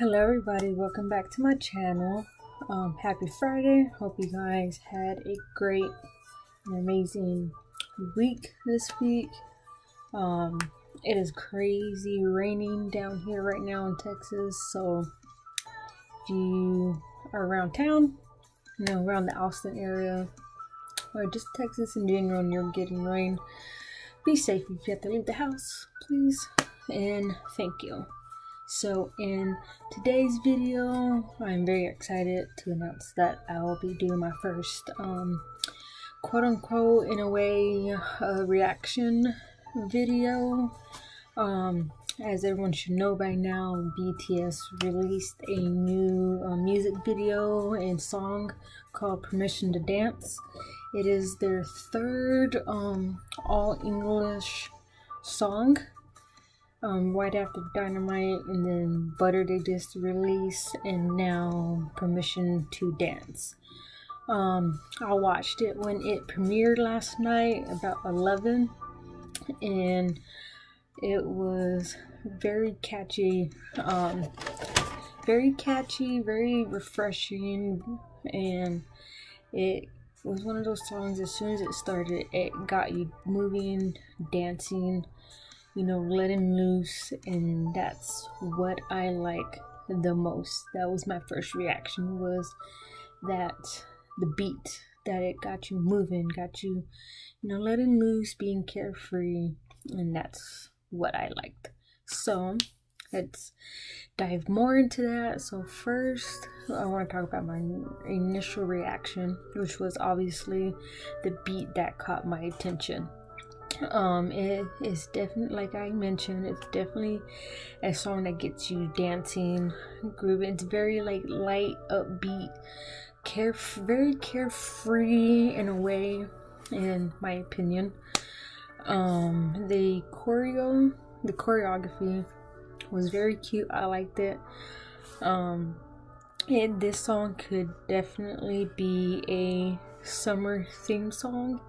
Hello everybody, welcome back to my channel. Happy Friday. Hope you guys had a great and amazing week this week. It is crazy raining down here right now in Texas, so if you are around town, around the Austin area or just Texas in general and you're getting rain, be safe if you have to leave the house, please, and thank you. So in today's video, I'm very excited to announce that I will be doing my first quote unquote, in a way, reaction video. As everyone should know by now, BTS released a new music video and song called Permission to Dance. It is their third all English song. Right after Dynamite and then Butter they just released, and now Permission to Dance. I watched it when it premiered last night about 11, and it was very catchy, very refreshing, and it was one of those songs, as soon as it started, it got you moving, dancing, letting loose, and that's what I like the most. That was my first reaction, was that the beat, that it got you moving, got you, letting loose, being carefree, and that's what I liked. So let's dive more into that. So first, I want to talk about my initial reaction, which was obviously the beat that caught my attention. It is definitely, like I mentioned, it's definitely a song that gets you dancing, grooving. It's very light, upbeat, very carefree in a way, in my opinion. The choreography was very cute. I liked it. And this song could definitely be a summer theme song.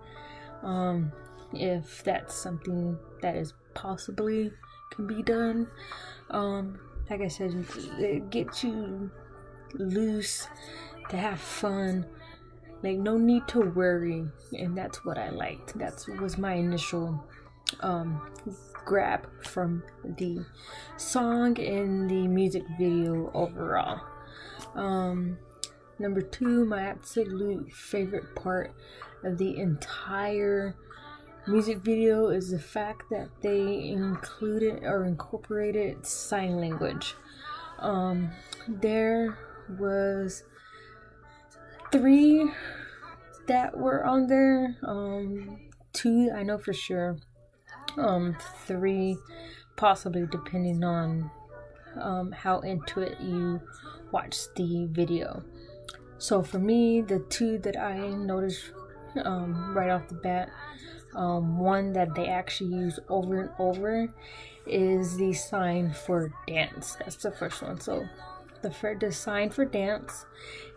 If that's something that is possibly can be done. Like I said, it gets you loose, to have fun, like no need to worry, and that's what I liked. That was my initial grab from the song and the music video overall. Number two, my absolute favorite part of the entire music video is the fact that they included or incorporated sign language. There was 3 that were on there. 2 I know for sure. 3 possibly, depending on how into it you watch the video. So for me, the 2 that I noticed right off the bat, one that they actually use over and over is the sign for dance. That's the first one. So the sign for dance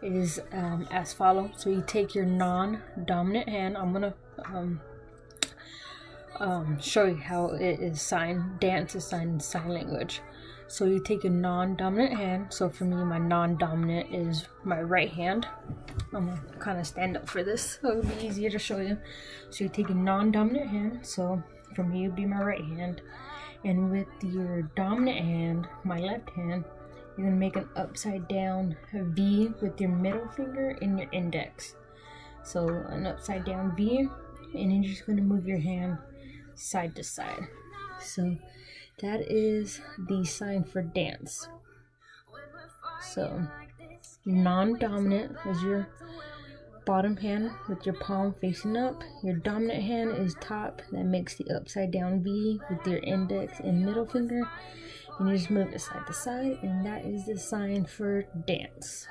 is as follows. So you take your non-dominant hand. I'm gonna show you how it is signed. Dance is signed in sign language. So you take a non-dominant hand. So for me, my non-dominant is my right hand. I'm gonna kind of stand up for this so it'll be easier to show you. So you take a non-dominant hand. So for me, it'd be my right hand. And with your dominant hand, my left hand, you're gonna make an upside down V with your middle finger and your index. So an upside down V, and then you're just gonna move your hand side to side. So that is the sign for dance. So non-dominant is your bottom hand with your palm facing up. Your dominant hand is top. That makes the upside down V with your index and middle finger. And you just move it side to side, and that is the sign for dance.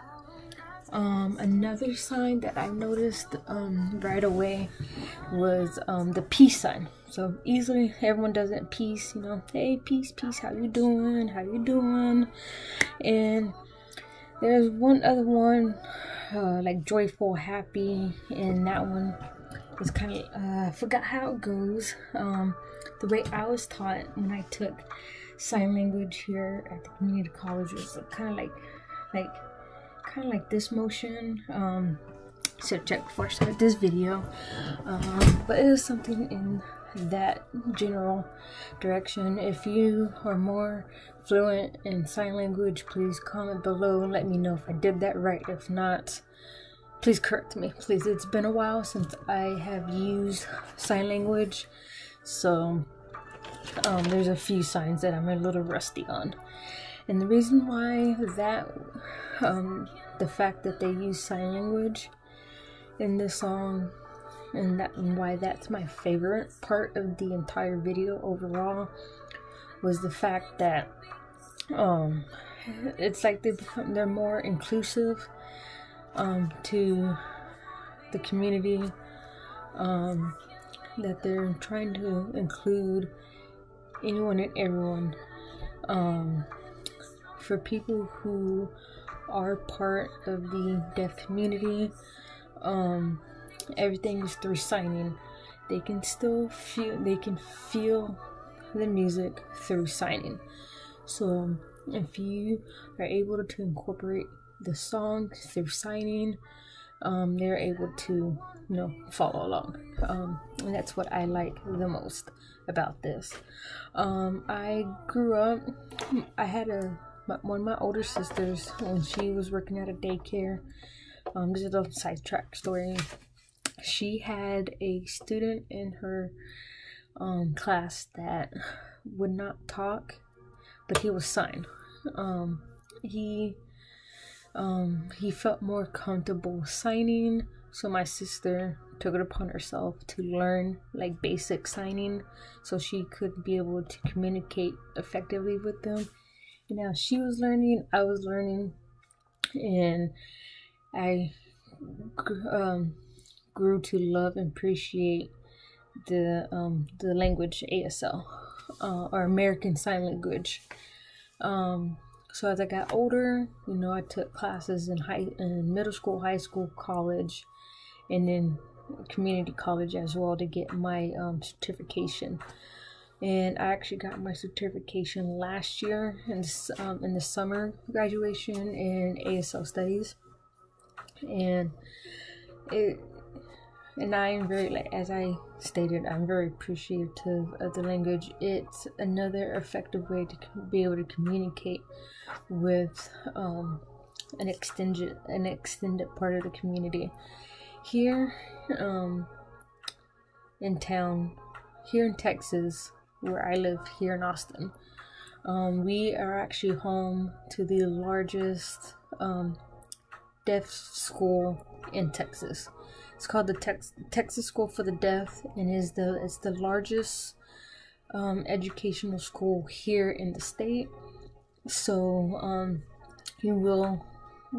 Another sign that I noticed right away was the peace sign. So easily everyone does it, peace, hey, peace, how you doing, and there's one other one, like joyful, happy, and that one is kind of, I forgot how it goes. The way I was taught when I took sign language here at the community college is kind of like this motion. So check before I start this video, but it is something in that general direction. If you are more fluent in sign language, please comment below and let me know if I did that right. If not, please correct me, please. It's been a while since I have used sign language, so there's a few signs that I'm a little rusty on. And the reason why that the fact that they use sign language in this song, and why that's my favorite part of the entire video overall, was the fact that it's like they're more inclusive to the community, that they're trying to include anyone and everyone. For people who are part of the deaf community, everything is through signing. They can still feel the music through signing. So if you are able to incorporate the song through signing, they're able to, follow along. And that's what I like the most about this. I grew up, I had one of my older sisters, when she was working at a daycare. This is a sidetrack story. She had a student in her class that would not talk, but he was sign. He felt more comfortable signing, so my sister took it upon herself to learn like basic signing so she could be able to communicate effectively with them. And now she was learning, I was learning, and I grew to love and appreciate the language ASL, or American Sign Language. So as I got older, I took classes in middle school, high school, college, and then community college as well to get my certification. And I actually got my certification last year in the summer graduation in ASL studies. And I'm very, as I stated, I'm very appreciative of the language. It's another effective way to be able to communicate with an extended part of the community. Here in town, here in Texas, where I live here in Austin, we are actually home to the largest deaf school in Texas. It's called the Texas School for the Deaf, and it's the largest educational school here in the state. So you will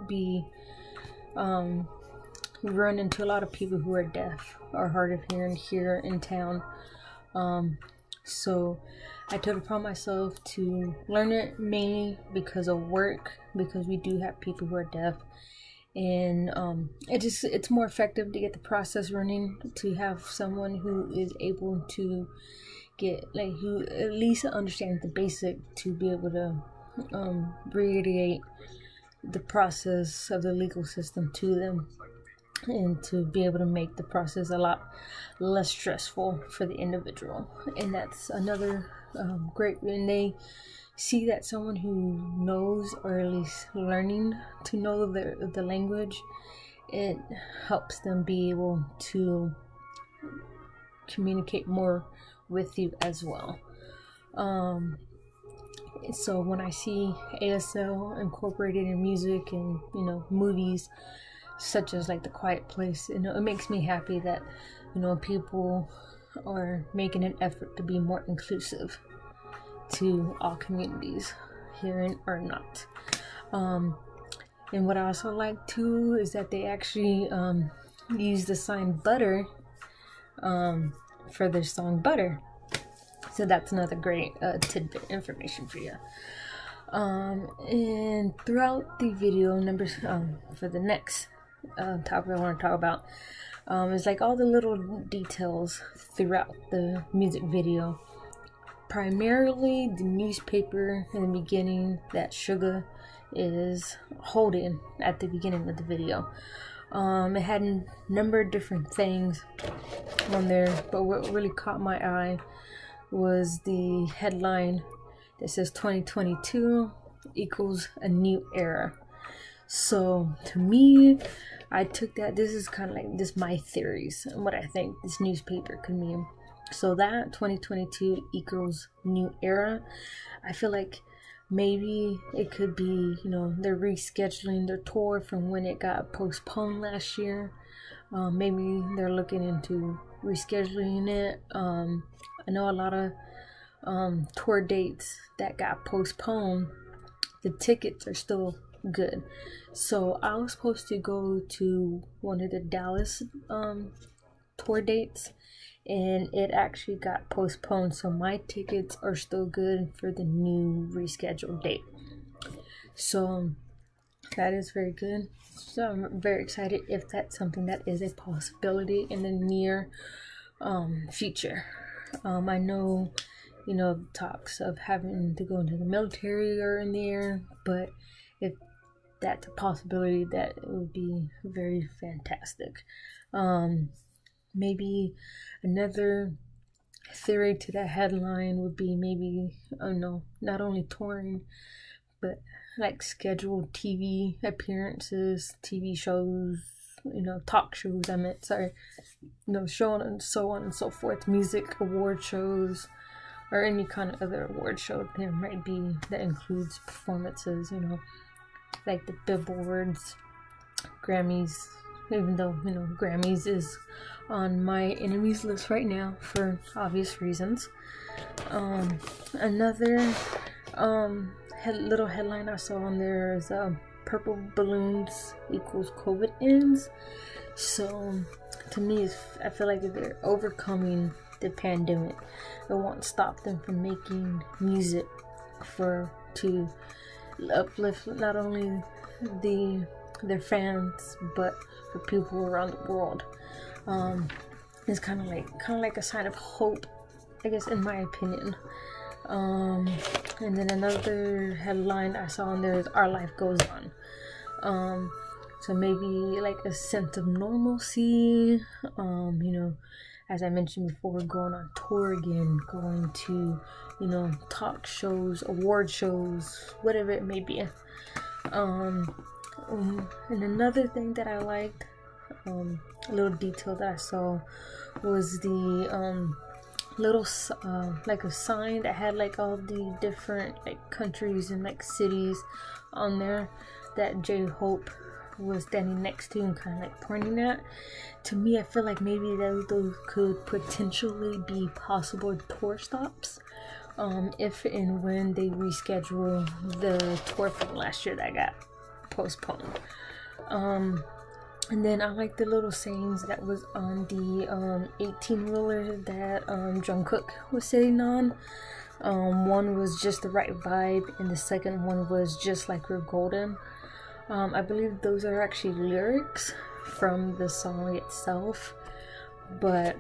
be run into a lot of people who are deaf or hard of hearing here in town. So I took it upon myself to learn it mainly because of work, because we do have people who are deaf. And it's more effective to get the process running, to have someone who is able to who at least understands the basic, to be able to reiterate the process of the legal system to them, and to be able to make the process a lot less stressful for the individual. And that's another great, when they see that someone who knows, or at least learning to know the language, it helps them be able to communicate more with you as well. So when I see ASL incorporated in music and movies such as like The Quiet Place, it makes me happy that people are making an effort to be more inclusive to all communities, hearing or not. And what I also like too is that they actually use the sign butter for their song Butter. So that's another great tidbit information for you. And throughout the video for the next topic I want to talk about is like all the little details throughout the music video primarily the newspaper in the beginning that Suga is holding at the beginning of the video. It had a number of different things on there, but what really caught my eye was the headline that says 2022 equals a new era. So to me, I took that, this is kind of like this my theories and what I think this newspaper could mean. So that 2022 equals new era, I feel like maybe it could be, you know, they're rescheduling their tour from when it got postponed last year. Maybe they're looking into rescheduling it. I know a lot of tour dates that got postponed, the tickets are still good. So I was supposed to go to one of the Dallas tour dates, and it actually got postponed, so my tickets are still good for the new rescheduled date. So that is very good. So I'm very excited if that's something that is a possibility in the near future. I know, you know, talks of having to go into the military are in the air, but if that's a possibility, that it would be very fantastic. Maybe another theory to that headline would be maybe, I don't know, not only touring, but like scheduled TV appearances, TV shows, you know, talk shows, I meant, sorry, you know, so on and so forth, music award shows, or any kind of other award show there might be that includes performances, you know, like the Billboards, Grammys, even though, you know, Grammys is on my enemies list right now for obvious reasons. Another little headline I saw on there is purple balloons equals COVID ends. So to me, I feel like they're overcoming the pandemic. It won't stop them from making music to uplift not only their fans, but for people around the world. It's kind of like a sign of hope, I guess, in my opinion. And then another headline I saw on there is "Our Life Goes On." So maybe like a sense of normalcy. You know, as I mentioned before, going on tour again, going to, you know, talk shows, award shows, whatever it may be. And another thing that I liked, a little detail that I saw, was the little like a sign that had like all the different like countries and like cities on there that J-Hope was standing next to and kind of like pointing at. To me, I feel like maybe those could potentially be possible tour stops, if and when they reschedule the tour from last year that got postponed. And then I like the little sayings that was on the 18-wheeler that Jungkook was sitting on. One was just the right vibe, and the second one was just like we're golden. I believe those are actually lyrics from the song itself, but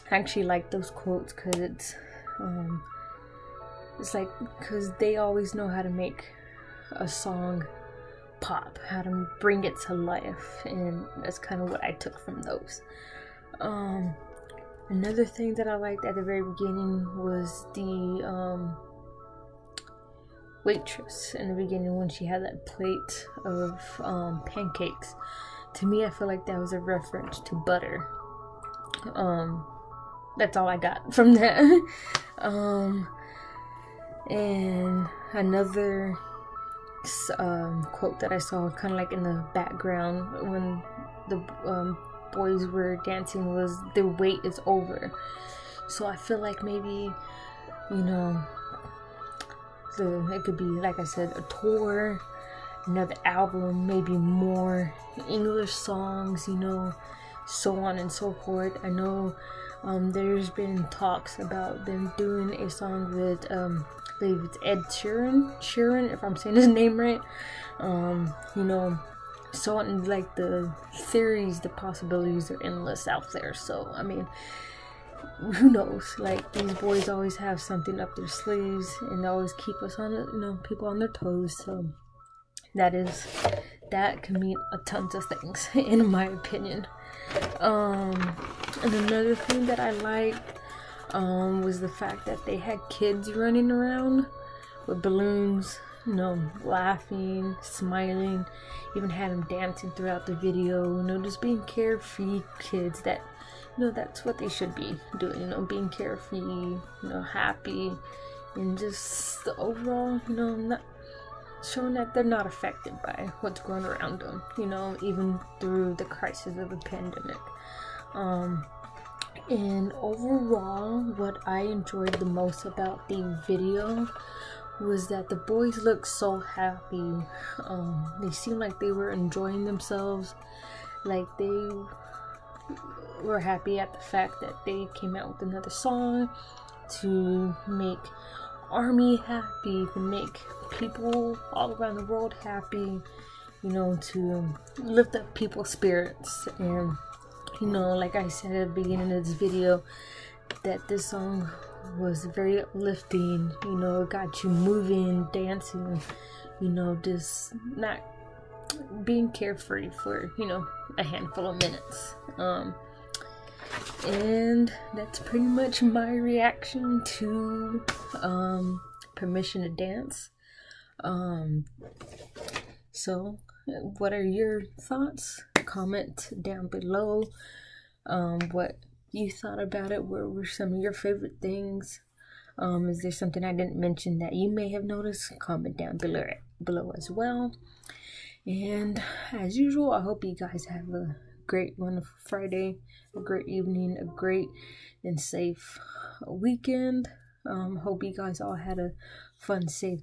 I actually like those quotes because it's like, because they always know how to make a song pop, how to bring it to life, and that's kind of what I took from those. Another thing that I liked at the very beginning was the waitress in the beginning when she had that plate of pancakes. To me, I feel like that was a reference to butter. That's all I got from that. And another quote that I saw kind of like in the background when the boys were dancing was, "The wait is over." So I feel like maybe, you know, it could be, like I said, a tour, another album, maybe more English songs, you know, so on and so forth. I know there's been talks about them doing a song with I believe it's Ed Sheeran, if I'm saying his name right. You know, so on, like the theories, the possibilities are endless out there. So I mean, who knows, like these boys always have something up their sleeves and they always keep us on, you know, people on their toes. So that can mean a tons of things in my opinion. And another thing that I liked was the fact that they had kids running around with balloons, you know, laughing, smiling, even had them dancing throughout the video, you know, just being carefree kids that, you know, that's what they should be doing, you know, being carefree, you know, happy, and just overall, you know, not showing that they're not affected by what's going around them, you know, even through the crisis of the pandemic. And overall, what I enjoyed the most about the video was that the boys looked so happy. They seemed like they were enjoying themselves, like they were happy at the fact that they came out with another song to make ARMY happy, to make people all around the world happy, you know, to lift up people's spirits. And you know, like I said at the beginning of this video, that this song was very uplifting, you know, it got you moving, dancing, you know, just not being carefree for, you know, a handful of minutes. And that's pretty much my reaction to Permission to Dance. So what are your thoughts? Comment down below what you thought about it. What were some of your favorite things? Is there something I didn't mention that you may have noticed? Comment down below as well. And as usual, I hope you guys have a great, wonderful Friday, a great evening, a great and safe weekend. Hope you guys all had a fun, safe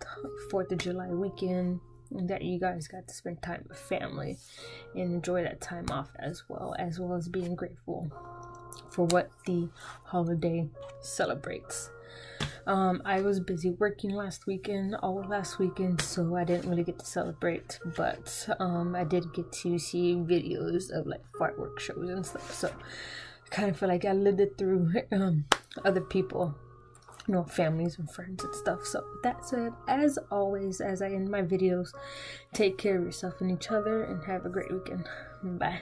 4th of July weekend, and that you guys got to spend time with family and enjoy that time off as well as being grateful for what the holiday celebrates. I was busy working all last weekend, so I didn't really get to celebrate, but I did get to see videos of like fireworks shows and stuff, so I kind of feel like I lived it through other people, you know, families and friends and stuff. So that said, as always, as I end my videos, take care of yourself and each other and have a great weekend. Bye.